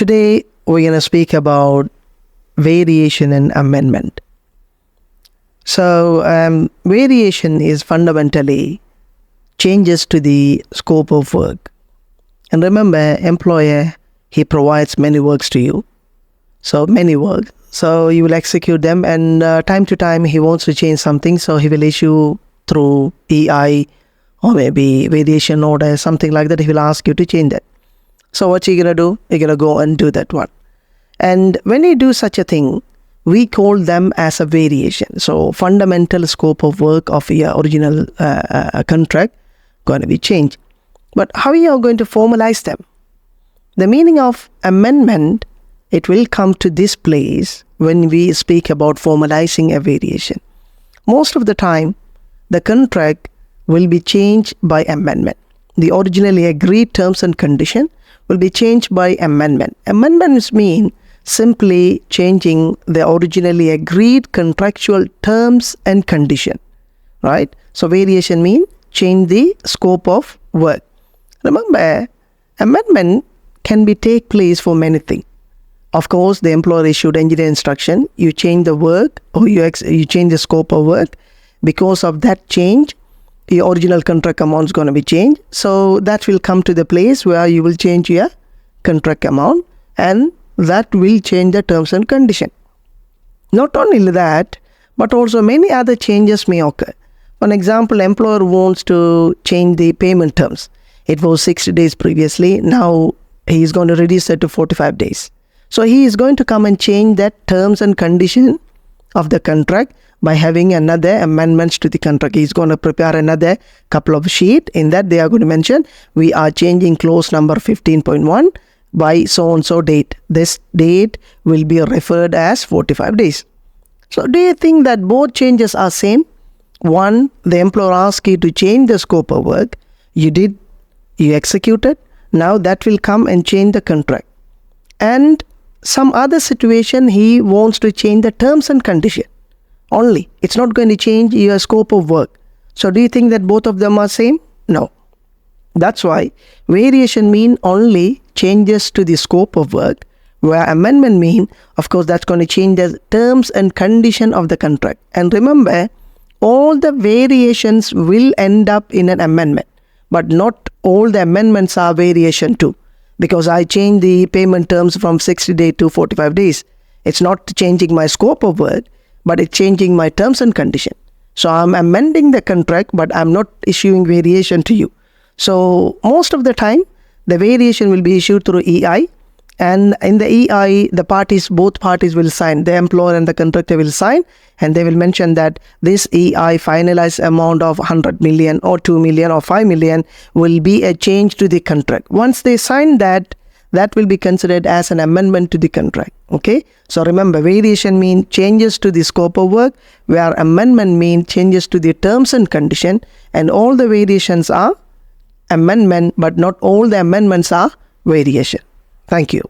Today, we're going to speak about variation and amendment. So, variation is fundamentally changes to the scope of work. And remember, employer, he provides many works to you. So, many work. So, you will execute them, and time to time, he wants to change something. So, he will issue through EI or maybe variation order, something like that. He will ask you to change that. So what you're going to do? You're going to go and do that one. And when you do such a thing, we call them as a variation. So fundamental scope of work of your original contract going to be changed. But how are you going to formalize them? The meaning of amendment, it will come to this place when we speak about formalizing a variation. Most of the time, the contract will be changed by amendment. The originally agreed terms and condition will be changed by amendment. Amendments mean simply changing the originally agreed contractual terms and condition, right? So variation means change the scope of work. Remember, amendment can be take place for many things. Of course, the employer issued engineer instruction, you change the work or you change the scope of work. Because of that change, your original contract amount is going to be changed. So that will come to the place where you will change your contract amount, and that will change the terms and condition. Not only that, but also many other changes may occur. For example, employer wants to change the payment terms. It was 60 days previously. Now he is going to reduce it to 45 days. So he is going to come and change that terms and condition of the contract by having another amendments to the contract. He's going to prepare another couple of sheet. In that, they are going to mention, we are changing clause number 15.1 by so-and-so date. This date will be referred as 45 days. So do you think that both changes are same? One, the employer asks you to change the scope of work. You did, you executed. Now that will come and change the contract. And some other situation, he wants to change the terms and condition. Only. It's not going to change your scope of work. So do you think that both of them are same? No. That's why variation mean only changes to the scope of work, where amendment mean, of course, that's going to change the terms and condition of the contract. And remember, all the variations will end up in an amendment, but not all the amendments are variation too. Because I change the payment terms from 60 days to 45 days. It's not changing my scope of work, but it's changing my terms and condition. So I'm amending the contract, but I'm not issuing variation to you. So most of the time, the variation will be issued through EI. And in the EI, both parties will sign. The employer and the contractor will sign, and they will mention that this EI finalized amount of 100 million or 2 million or 5 million will be a change to the contract. Once they sign that, that will be considered as an amendment to the contract. Okay. So remember, variation means changes to the scope of work, where amendment means changes to the terms and condition. And all the variations are amendment, but not all the amendments are variation. Thank you.